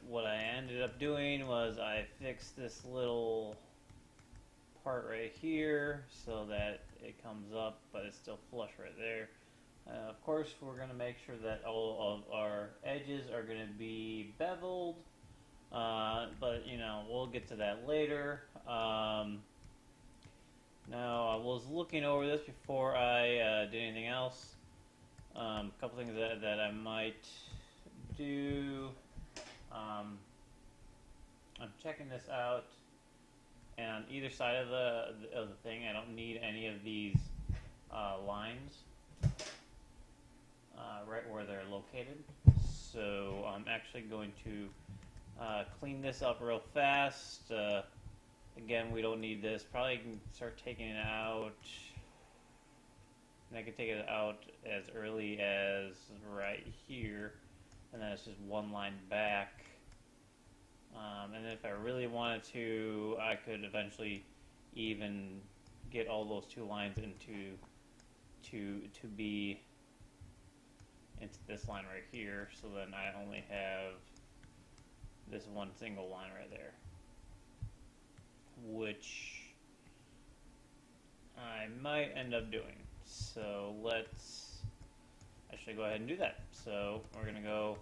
what I ended up doing was I fixed this little part right here so that it comes up, but it's still flush right there. Of course, we're going to make sure that all of our edges are going to be beveled, but you know, we'll get to that later. Now, I was looking over this before I did anything else. A couple things that I might do. I'm checking this out, and on either side of the thing, I don't need any of these lines right where they're located. So I'm actually going to clean this up real fast. Again, we don't need this. Probably can start taking it out. And I can take it out as early as right here, and then it's just one line back. And if I really wanted to, I could eventually even get all those two lines into this line right here. So then I only have this one single line right there, which I might end up doing. So let's actually go ahead and do that. So we're going to go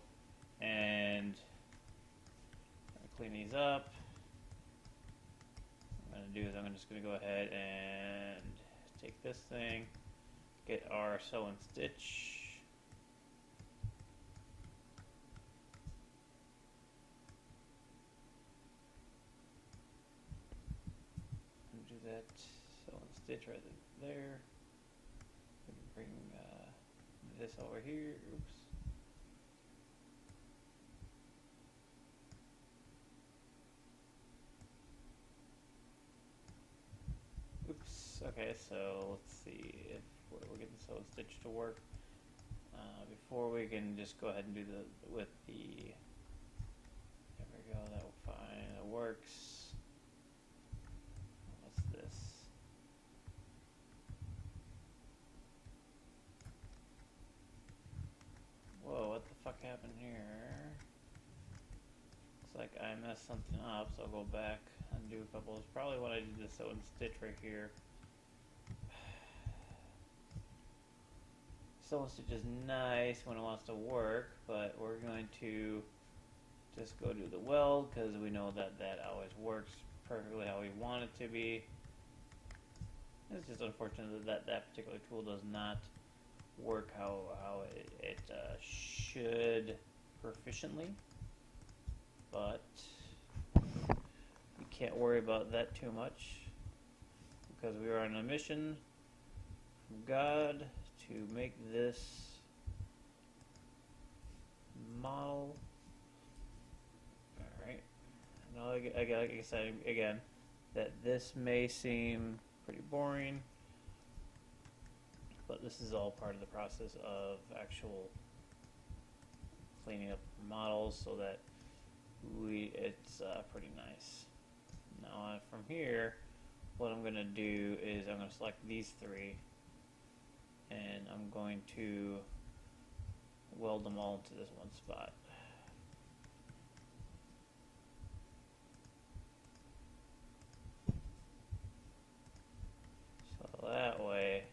and clean these up. What I'm going to do is I'm just going to go ahead and take this thing, get our sew and stitch. And do that sew and stitch right there. Bring this over here. Oops. Oops. Okay, so let's see if we're getting sew and stitch to work. Before we can just go ahead and do there we go. That will fine. That works. What's this? Whoa, what the fuck happened here? Looks like I messed something up, so I'll go back and do a couple. It's probably when I did the sew and stitch right here. Sew and stitch is nice when it wants to work, but we're going to just go do the weld because we know that always works perfectly how we want it to be. It's just unfortunate that particular tool does not work how it should proficiently, but you can't worry about that too much because we are on a mission from God to make this model. Alright, now like I said again, that this may seem pretty boring, but this is all part of the process of actual cleaning up models so that it's pretty nice. Now from here, what I'm going to do is I'm going to select these three, and I'm going to weld them all into this one spot. So that way,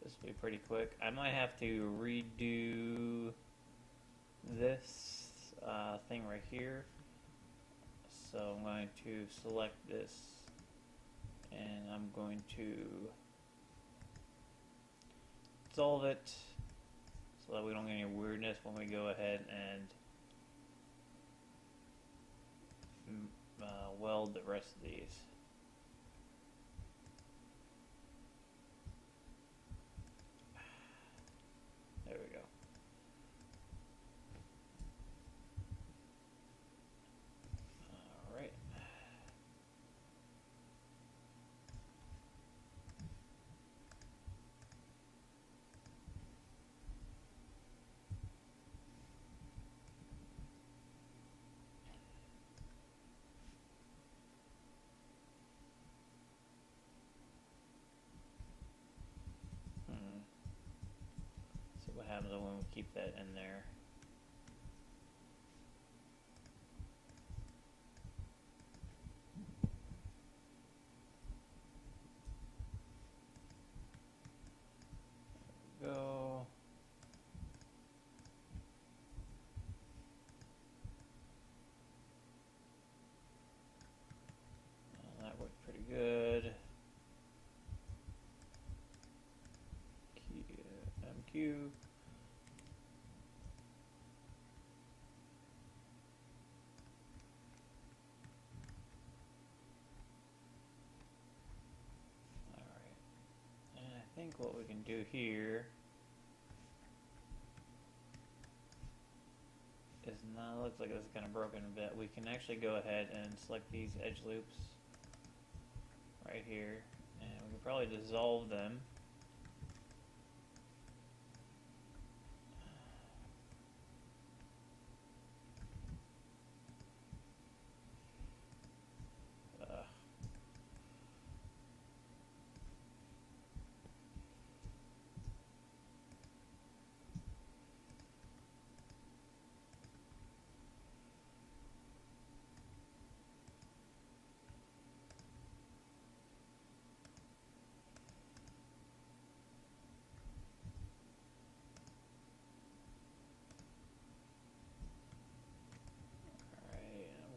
this will be pretty quick. I might have to redo this thing right here. So I'm going to select this, and I'm going to dissolve it so that we don't get any weirdness when we go ahead and weld the rest of these. There we go. Alright. See what happens when we keep that in there. think what we can do here is now, looks like this is kind of broken a bit. We can actually go ahead and select these edge loops right here, and we can probably dissolve them.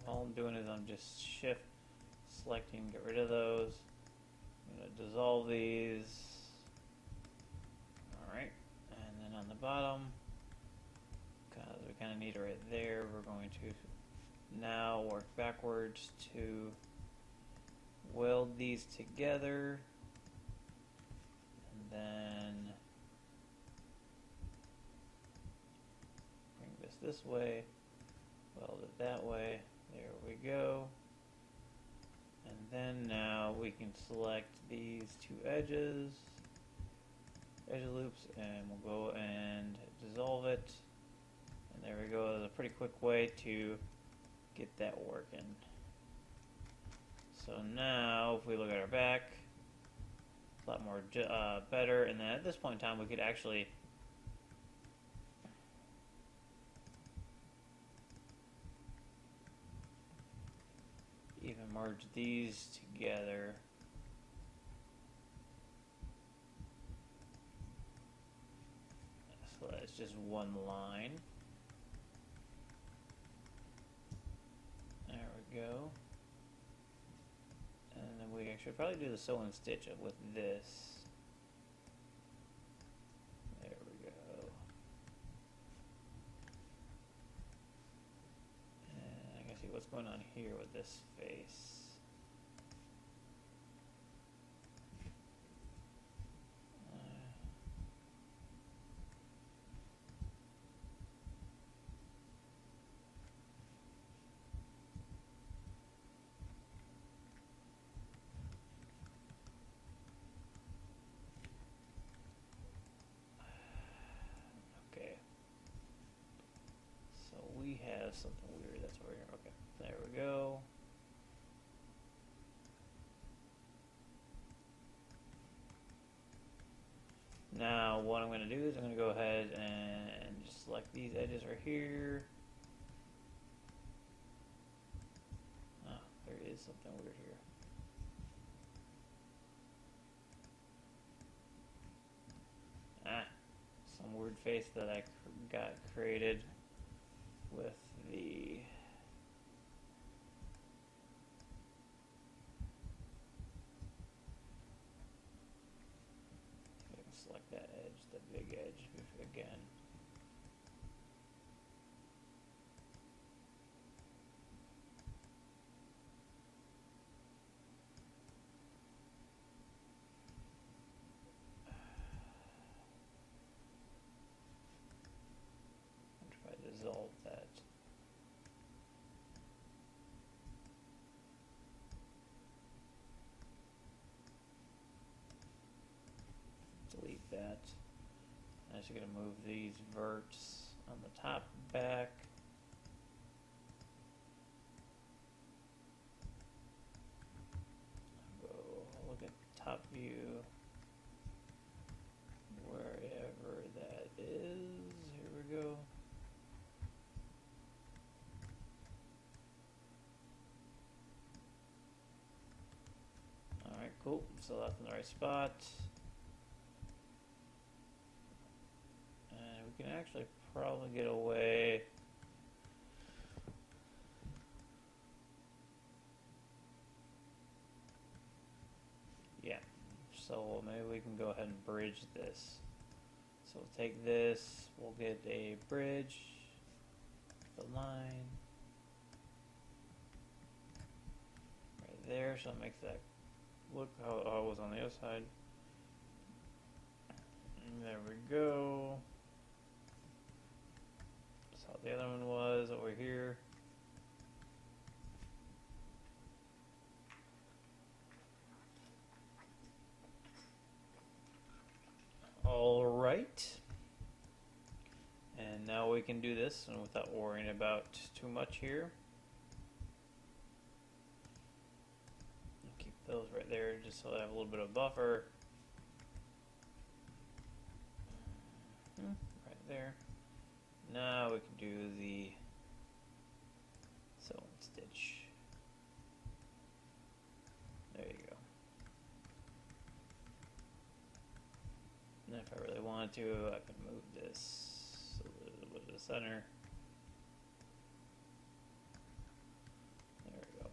All I'm doing is I'm just shift selecting, get rid of those. I'm going to dissolve these. Alright, and then on the bottom, because we kind of need it right there, we're going to now work backwards to weld these together. And then bring this way, weld it that way. There we go. And then now we can select these two edge loops, and we'll go and dissolve it. And there we go. That's a pretty quick way to get that working. So now if we look at our back, it's a lot more better. And then at this point in time, we could actually even merge these together. So that's just one line. There we go. And then we should probably do the sew and stitch up with this. There we go. And I can see what's going on here with this face. We have something weird. That's over here. Okay, there we go. Now, what I'm going to do is I'm going to go ahead and just select these edges right here. Oh, there is something weird here. Some weird face that I got created with the I can select that edge, the big edge again. I'll try to dissolve that. Delete that. I'm just going to move these verts on the top back. Go look at the top view, wherever that is. Here we go. Alright, cool. So that's in the right spot. We can actually probably get away. Yeah, so maybe we can go ahead and bridge this. So we'll take this, we'll get a bridge, the line right there, so it makes that look how it was on the other side. There we go. That's how the other one was over here. All right. And now we can do this and without worrying about too much here. Keep those right there just so I have a little bit of buffer. Right there. Now we can do the sew and stitch. There you go. And if I really wanted to, I can move this a little bit to the center. There we go.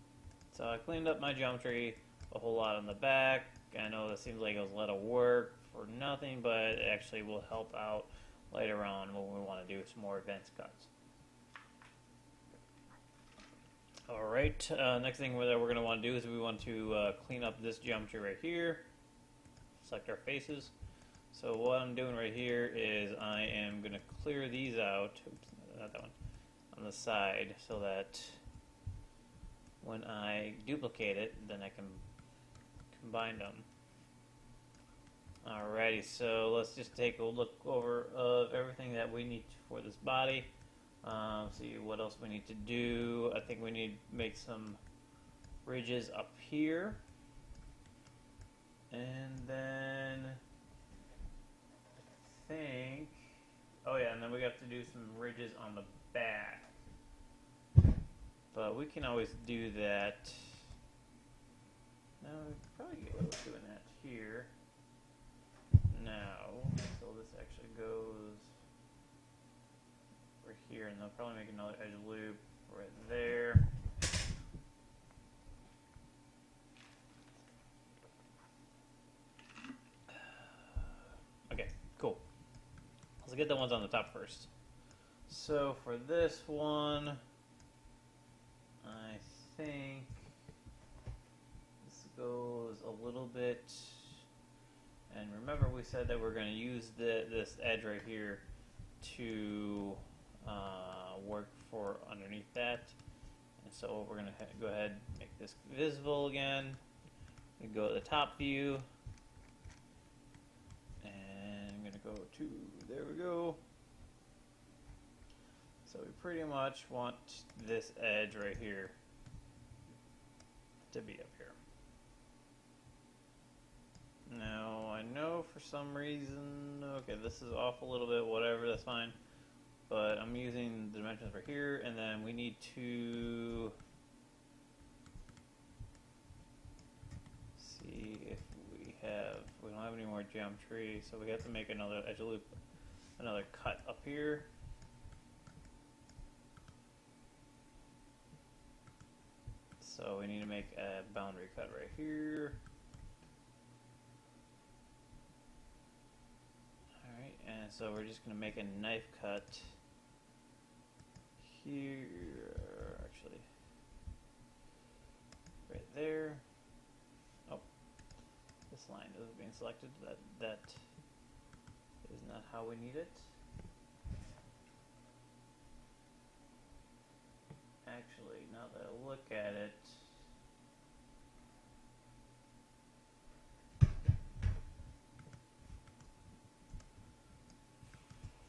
So I cleaned up my geometry a whole lot on the back. I know this seems like it was a lot of work for nothing, but it actually will help out later on when we want to do some more advanced cuts. Alright, next thing that we're going to want to do is we want to clean up this geometry right here. Select our faces. So what I'm doing right here is I am going to clear these out, oops, not that one, on the side so that when I duplicate it, then I can combine them. Alrighty, so let's just take a look over of everything that we need for this body. See what else we need to do. I think we need to make some ridges up here. And then I think, oh yeah, and then we have to do some ridges on the back. But we can always do that. No, we could probably get away with doing that here. Now, so this actually goes over here, and they'll probably make another edge loop right there. Okay, cool. Let's get the ones on the top first. So for this one, I think this goes a little bit. And remember, we said that we're going to use this edge right here to work for underneath that. And so we're going to go ahead and make this visible again. We go to the top view. And I'm going to go to, there we go. So we pretty much want this edge right here to be up here. Now, I know for some reason, okay, this is off a little bit, whatever, that's fine. But I'm using the dimensions for here, and then we need to see if we don't have any more geometry, so we have to make another edge loop, another cut up here. So we need to make a boundary cut right here. Alright, and so we're just going to make a knife cut here, actually, right there. Oh, this line isn't being selected. That is not how we need it. Actually, now that I look at it,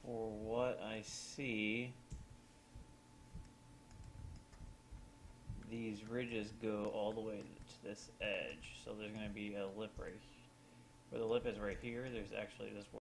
for what I see, these ridges go all the way to this edge. So there's going to be a lip right here. Where the lip is right here, there's actually this